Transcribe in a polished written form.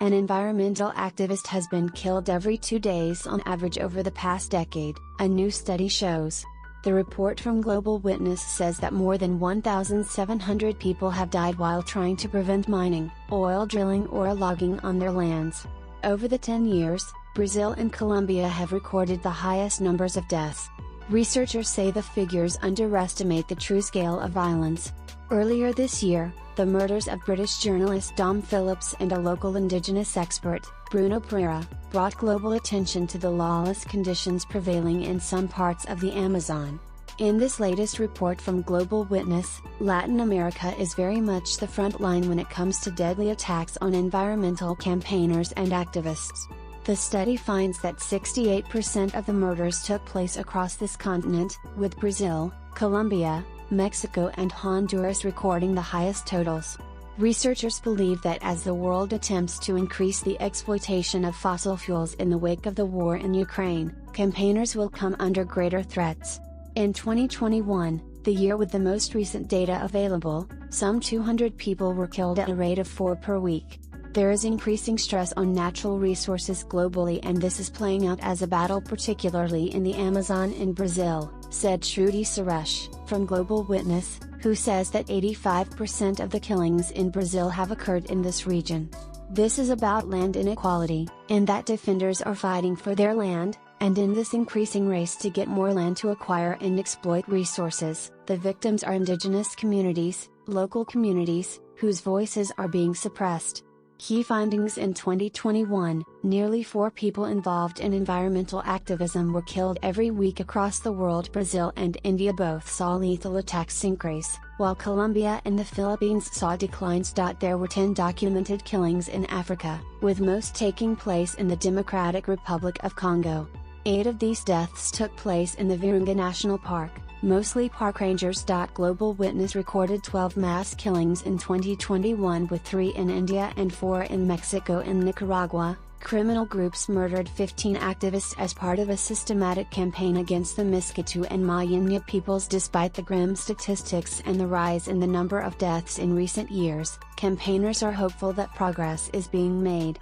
an environmental activist has been killed every 2 days on average over the past decade, a new study shows. The report from Global Witness says that more than 1,700 people have died while trying to prevent mining, oil drilling or logging on their lands. Over the 10 years, Brazil and Colombia have recorded the highest numbers of deaths. Researchers say the figures underestimate the true scale of violence. Earlier this year, the murders of British journalist Dom Phillips and a local Indigenous expert, Bruno Pereira, brought global attention to the lawless conditions prevailing in some parts of the Amazon. In this latest report from Global Witness, Latin America is very much the front line when it comes to deadly attacks on environmental campaigners and activists. The study finds that 68% of the murders took place across this continent, with Brazil, Colombia, Mexico and Honduras recording the highest totals. Researchers believe that as the world attempts to increase the exploitation of fossil fuels in the wake of the war in Ukraine, campaigners will come under greater threats. In 2021, the year with the most recent data available, some 200 people were killed at a rate of 4 per week. There is increasing stress on natural resources globally, and this is playing out as a battle particularly in the Amazon in Brazil, said Trudy Suresh, from Global Witness, who says that 85% of the killings in Brazil have occurred in this region. This is about land inequality, in that defenders are fighting for their land, and in this increasing race to get more land to acquire and exploit resources, the victims are indigenous communities, local communities, whose voices are being suppressed. Key findings in 2021, nearly 4 people involved in environmental activism were killed every week across the world. Brazil and India both saw lethal attacks increase, while Colombia and the Philippines saw declines. There were 10 documented killings in Africa, with most taking place in the Democratic Republic of Congo. 8 of these deaths took place in the Virunga National Park, mostly park rangers. Global Witness recorded 12 mass killings in 2021, with 3 in India and 4 in Mexico and Nicaragua. Criminal groups murdered 15 activists as part of a systematic campaign against the Miskito and Mayanya peoples. Despite the grim statistics and the rise in the number of deaths in recent years, campaigners are hopeful that progress is being made.